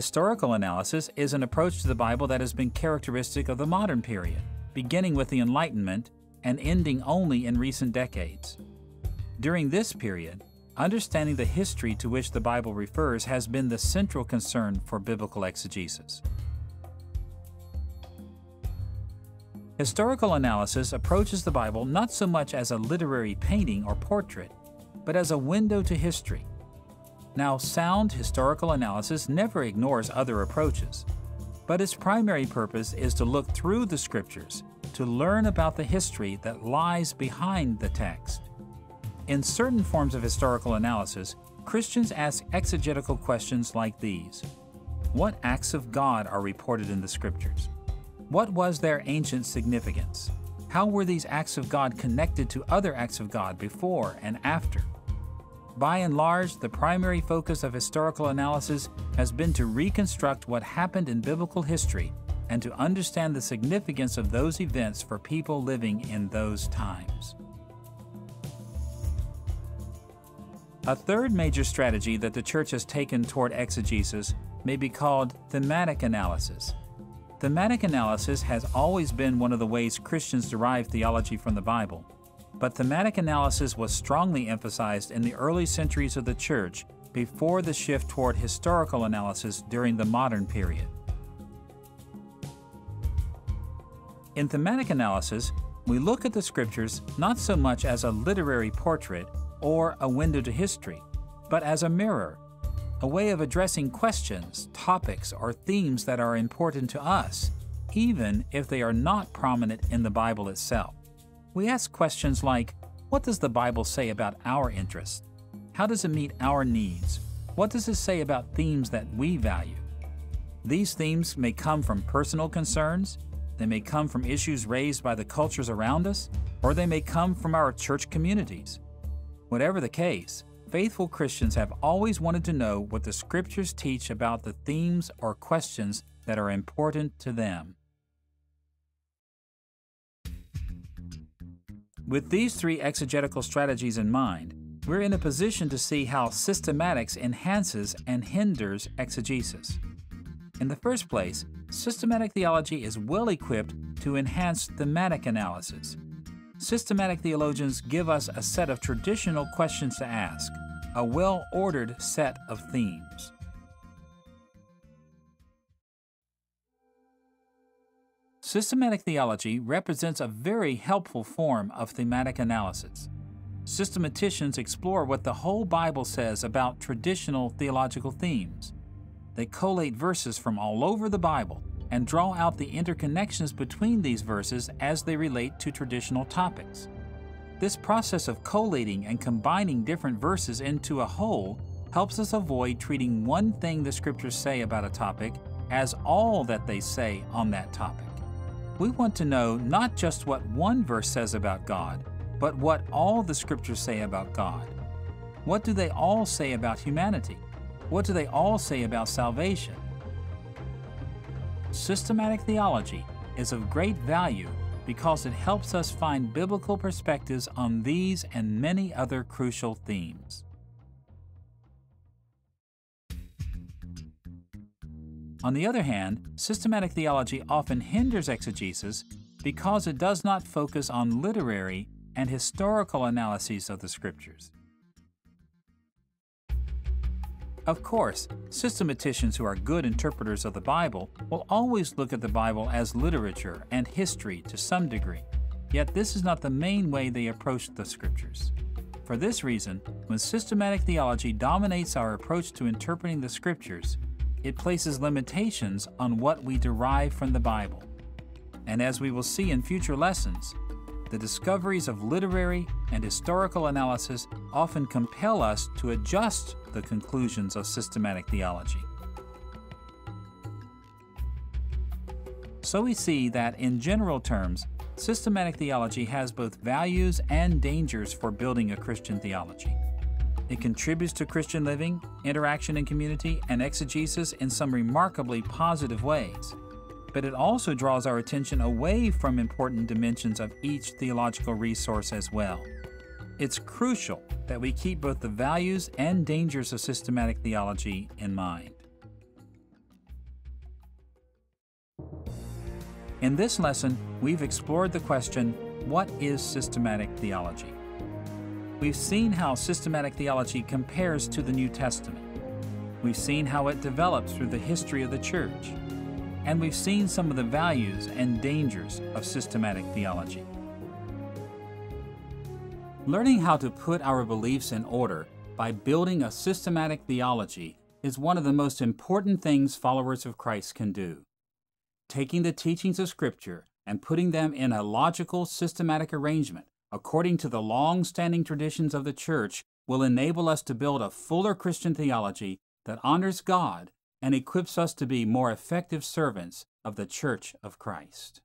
Historical analysis is an approach to the Bible that has been characteristic of the modern period, beginning with the Enlightenment and ending only in recent decades. During this period, understanding the history to which the Bible refers has been the central concern for biblical exegesis. Historical analysis approaches the Bible not so much as a literary painting or portrait, but as a window to history. Now, sound historical analysis never ignores other approaches, but its primary purpose is to look through the Scriptures to learn about the history that lies behind the text. In certain forms of historical analysis, Christians ask exegetical questions like these. What acts of God are reported in the Scriptures? What was their ancient significance? How were these acts of God connected to other acts of God before and after? By and large, the primary focus of historical analysis has been to reconstruct what happened in biblical history and to understand the significance of those events for people living in those times. A third major strategy that the Church has taken toward exegesis may be called thematic analysis. Thematic analysis has always been one of the ways Christians derive theology from the Bible, but thematic analysis was strongly emphasized in the early centuries of the Church before the shift toward historical analysis during the modern period. In thematic analysis, we look at the Scriptures not so much as a literary portrait or a window to history, but as a mirror, a way of addressing questions, topics, or themes that are important to us, even if they are not prominent in the Bible itself. We ask questions like, what does the Bible say about our interests? How does it meet our needs? What does it say about themes that we value? These themes may come from personal concerns, they may come from issues raised by the cultures around us, or they may come from our church communities. Whatever the case, faithful Christians have always wanted to know what the Scriptures teach about the themes or questions that are important to them. With these three exegetical strategies in mind, we're in a position to see how systematics enhances and hinders exegesis. In the first place, systematic theology is well equipped to enhance thematic analysis. Systematic theologians give us a set of traditional questions to ask, a well-ordered set of themes. Systematic theology represents a very helpful form of thematic analysis. Systematicians explore what the whole Bible says about traditional theological themes. They collate verses from all over the Bible and draw out the interconnections between these verses as they relate to traditional topics. This process of collating and combining different verses into a whole helps us avoid treating one thing the Scriptures say about a topic as all that they say on that topic. We want to know not just what one verse says about God, but what all the Scriptures say about God. What do they all say about humanity? What do they all say about salvation? Systematic theology is of great value because it helps us find biblical perspectives on these and many other crucial themes. On the other hand, systematic theology often hinders exegesis because it does not focus on literary and historical analyses of the Scriptures. Of course, systematicians who are good interpreters of the Bible will always look at the Bible as literature and history to some degree, yet this is not the main way they approach the Scriptures. For this reason, when systematic theology dominates our approach to interpreting the Scriptures, it places limitations on what we derive from the Bible. And as we will see in future lessons, the discoveries of literary and historical analysis often compel us to adjust the conclusions of systematic theology. So we see that in general terms, systematic theology has both values and dangers for building a Christian theology. It contributes to Christian living, interaction in community, and exegesis in some remarkably positive ways. But it also draws our attention away from important dimensions of each theological resource as well. It's crucial that we keep both the values and dangers of systematic theology in mind. In this lesson, we've explored the question, what is systematic theology? We've seen how systematic theology compares to the New Testament. We've seen how it developed through the history of the church. And we've seen some of the values and dangers of systematic theology. Learning how to put our beliefs in order by building a systematic theology is one of the most important things followers of Christ can do. Taking the teachings of Scripture and putting them in a logical, systematic arrangement according to the long-standing traditions of the church will enable us to build a fuller Christian theology that honors God and equips us to be more effective servants of the Church of Christ.